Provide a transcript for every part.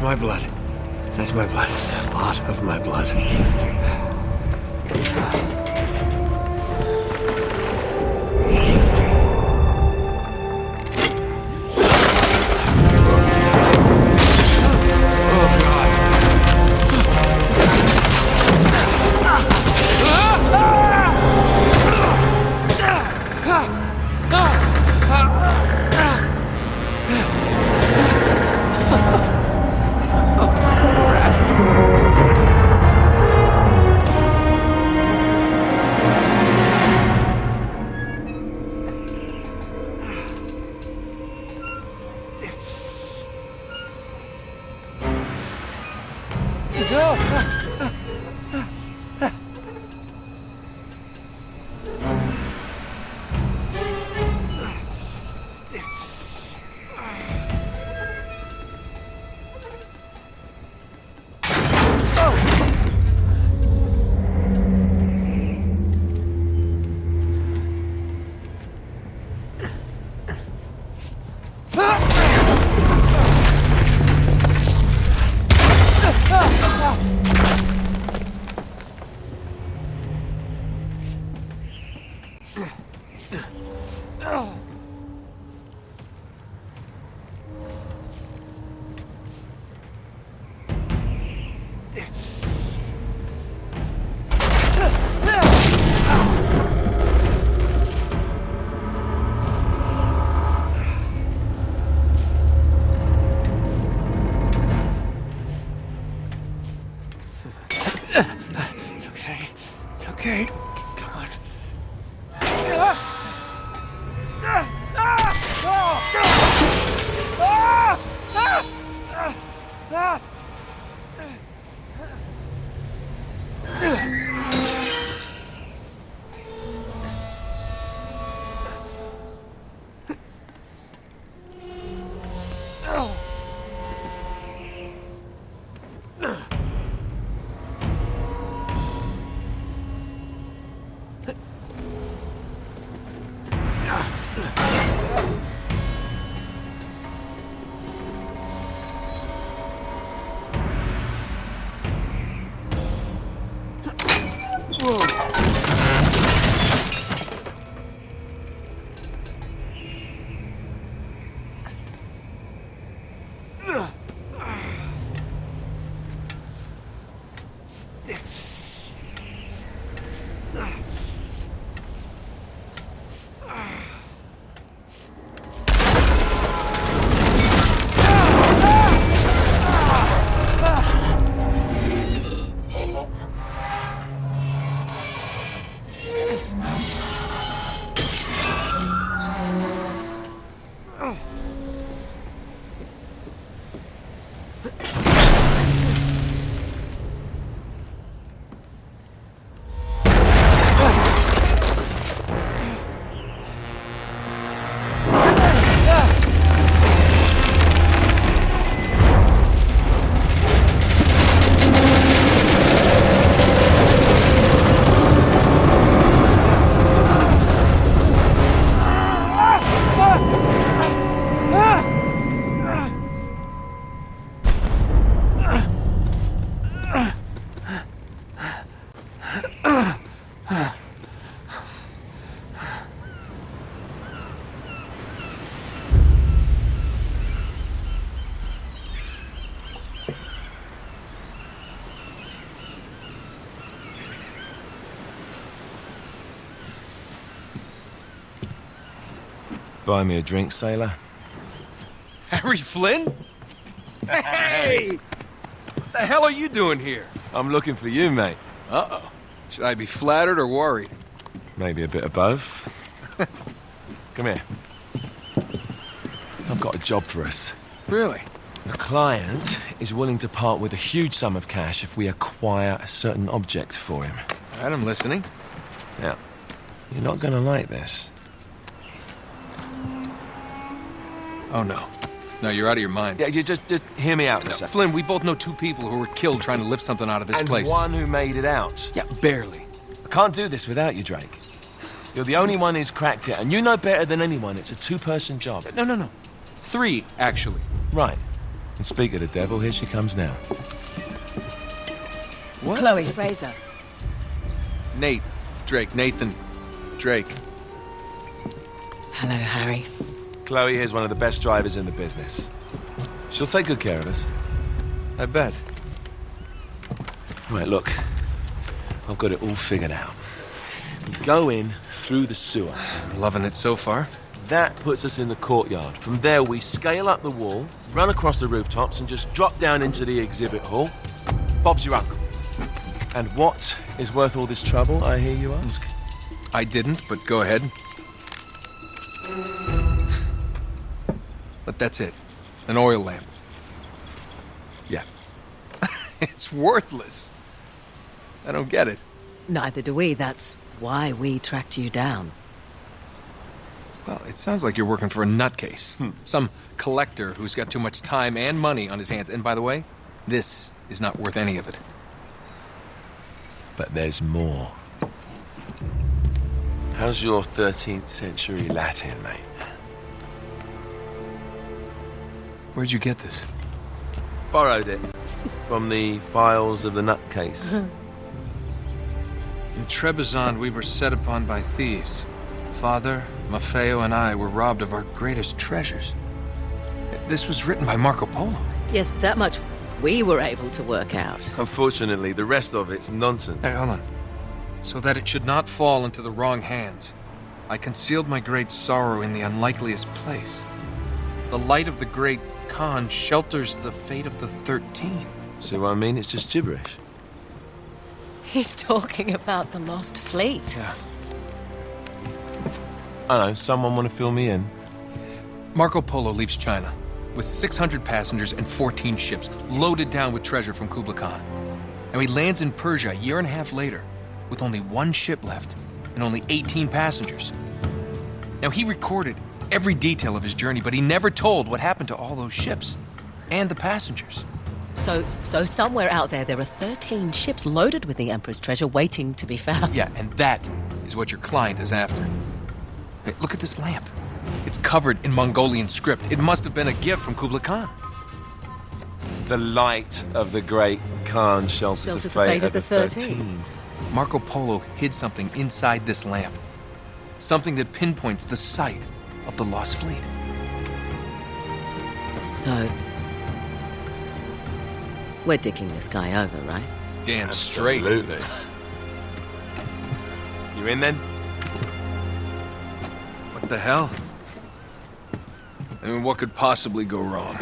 my blood. That's my blood. It's a lot of my blood. Okay, come on. Buy me a drink, sailor. Harry Flynn? Hey! What the hell are you doing here? I'm looking for you, mate. Uh-oh. Should I be flattered or worried? Maybe a bit of both. Come here. I've got a job for us. Really? The client is willing to part with a huge sum of cash if we acquire a certain object for him. All right, I'm listening. Now, you're not gonna like this. Oh, no. No, you're out of your mind. Yeah, you just hear me out for a No, second. Flynn, we both know two people who were killed trying to lift something out of this And place. one who made it out. Yeah, barely. I can't do this without you, Drake. You're the only one who's cracked it, and you know better than anyone it's a two-person job. No. 3, actually. Right. And speak of the devil, here she comes now. What? Chloe Fraser. Nathan Drake. Hello, Harry. Chloe here's one of the best drivers in the business. She'll take good care of us. I bet. Right, look. I've got it all figured out. We go in through the sewer. Loving it so far. That puts us in the courtyard. From there, we scale up the wall, run across the rooftops, and just drop down into the exhibit hall. Bob's your uncle. And what is worth all this trouble, I hear you ask? I didn't, but go ahead. But that's it. An oil lamp. Yeah. It's worthless. I don't get it. Neither do we. That's why we tracked you down. Well, it sounds like you're working for a nutcase. Some collector who's got too much time and money on his hands. And by the way, this is not worth any of it. But there's more. How's your 13th century Latin, mate? Where'd you get this? Borrowed it from the files of the nutcase. In Trebizond, we were set upon by thieves. Father, Maffeo, and I were robbed of our greatest treasures. This was written by Marco Polo. Yes, that much we were able to work out. Unfortunately, the rest of it's nonsense. Hey, hold on. So that it should not fall into the wrong hands, I concealed my great sorrow in the unlikeliest place. The light of the great Khan shelters the fate of the 13. See what I mean? It's just gibberish. He's talking about the lost fleet. Yeah. I know, someone want to fill me in? Marco Polo leaves China with 600 passengers and 14 ships loaded down with treasure from Kublai Khan. And he lands in Persia a year and a half later with only one ship left and only 18 passengers. Now, he recorded every detail of his journey, but he never told what happened to all those ships and the passengers. So somewhere out there are 13 ships loaded with the Emperor's treasure waiting to be found. Yeah, and that is what your client is after. Hey, look at this lamp. It's covered in Mongolian script. It must have been a gift from Kublai Khan. The light of the great Khan shelters the fate of the 13. Marco Polo hid something inside this lamp. Something that pinpoints the site of the lost fleet. So, we're dicking this guy over, right? Damn straight. Absolutely. You in then? What the hell? I mean, what could possibly go wrong?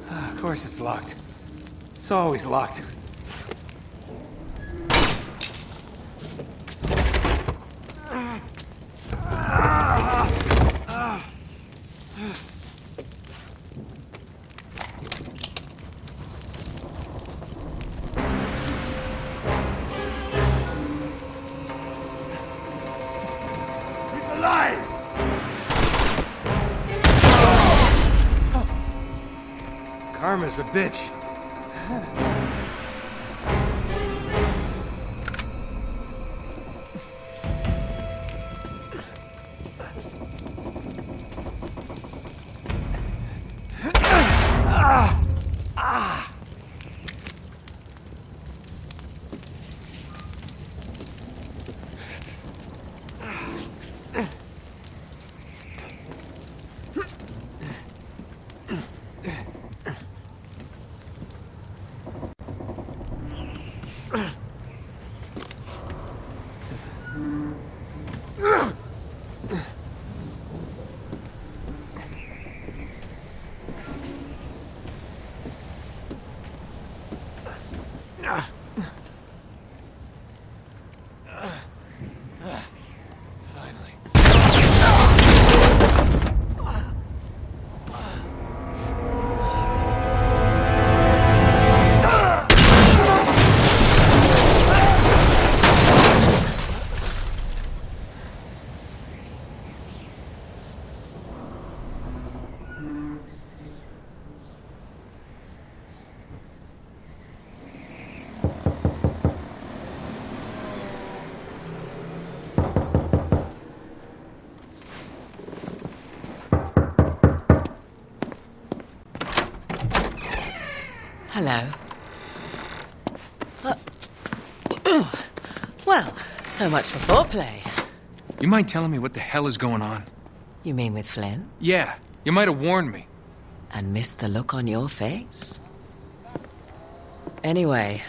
Of course it's locked. It's always locked. Karma's a bitch. Hello. Well, so much for foreplay. You mind telling me what the hell is going on? You mean with Flynn? Yeah, you might have warned me. And missed the look on your face? Anyway,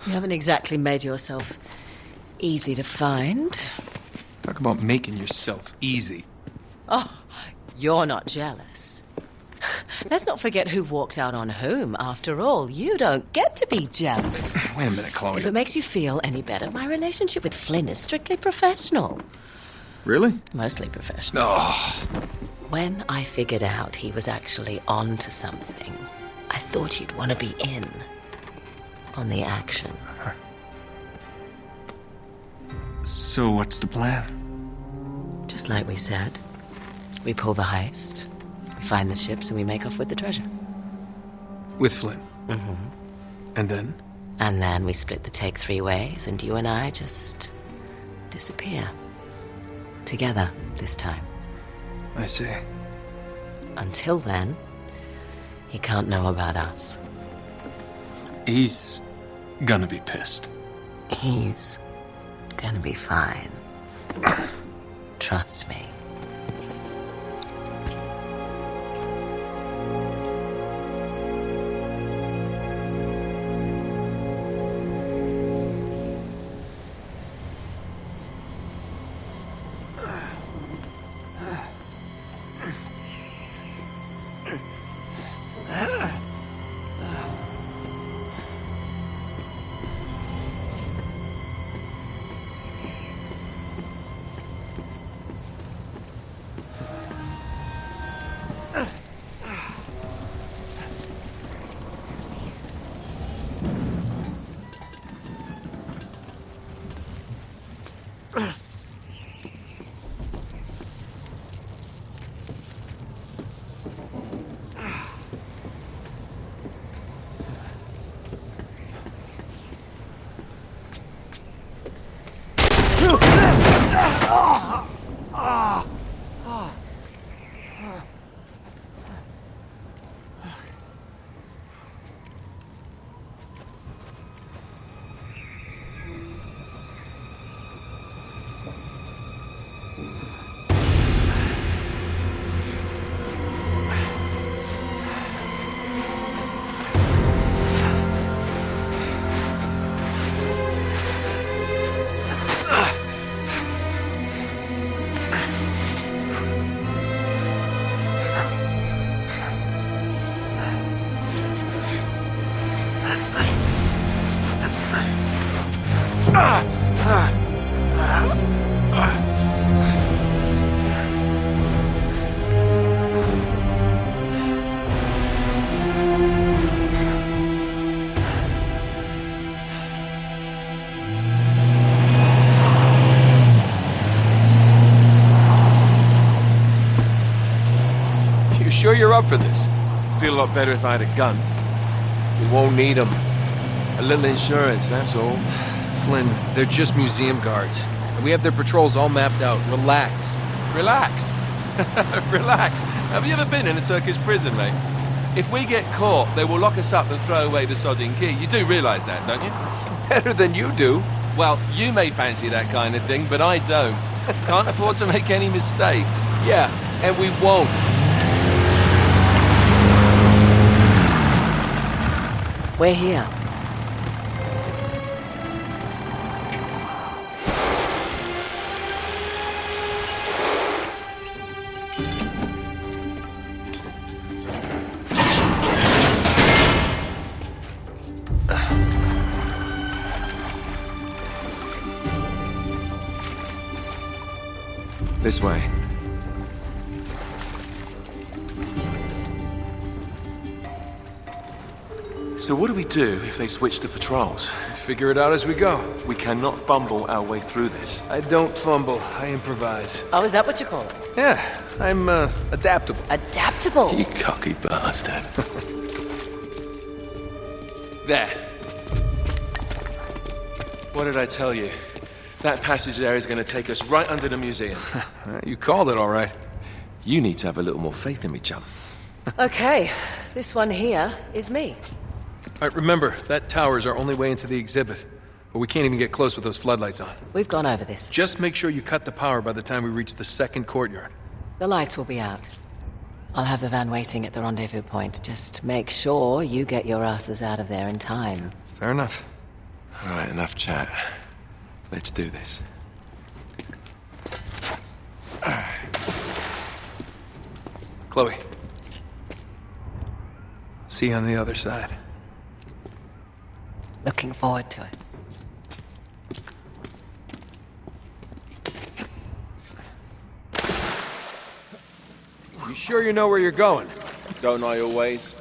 you haven't exactly made yourself easy to find. Talk about making yourself easy. Oh, you're not jealous. Let's not forget who walked out on whom. After all, you don't get to be jealous. Wait a minute, Chloe. If it makes you feel any better, my relationship with Flynn is strictly professional. Really? Mostly professional. Oh. When I figured out he was actually on to something, I thought you'd want to be in on the action. So what's the plan? Just like we said, we pull the heist, we find the ships, and we make off with the treasure. With Flynn? Mm-hmm. And then? And then we split the take 3 ways, and you and I just disappear. Together, this time. I see. Until then, he can't know about us. He's gonna be pissed. He's gonna be fine. Trust me. You sure you're up for this? feel a lot better if I had a gun. We won't need them. A little insurance, that's all. Flynn, they're just museum guards. And we have their patrols all mapped out. Relax. Relax. Relax. Have you ever been in a Turkish prison, mate? If we get caught, they will lock us up and throw away the sodding key. You do realise that, don't you? Better than you do. Well, you may fancy that kind of thing, but I don't. Can't afford to make any mistakes. Yeah, and we won't. We're here. This way. So what do we do if they switch the patrols? Figure it out as we go. We cannot fumble our way through this. I don't fumble, I improvise. Oh, is that what you call it? Yeah, I'm adaptable. Adaptable. You cocky bastard. There. What did I tell you? That passage there is going to take us right under the museum. You called it all right. You need to have a little more faith in me, chum. Okay, this one here is me. All right, remember, that tower is our only way into the exhibit. But we can't even get close with those floodlights on. We've gone over this. Just make sure you cut the power by the time we reach the second courtyard. The lights will be out. I'll have the van waiting at the rendezvous point. Just make sure you get your asses out of there in time. Fair enough. All right, enough chat. Let's do this. Chloe. See you on the other side. Looking forward to it. You sure you know where you're going? Don't I always?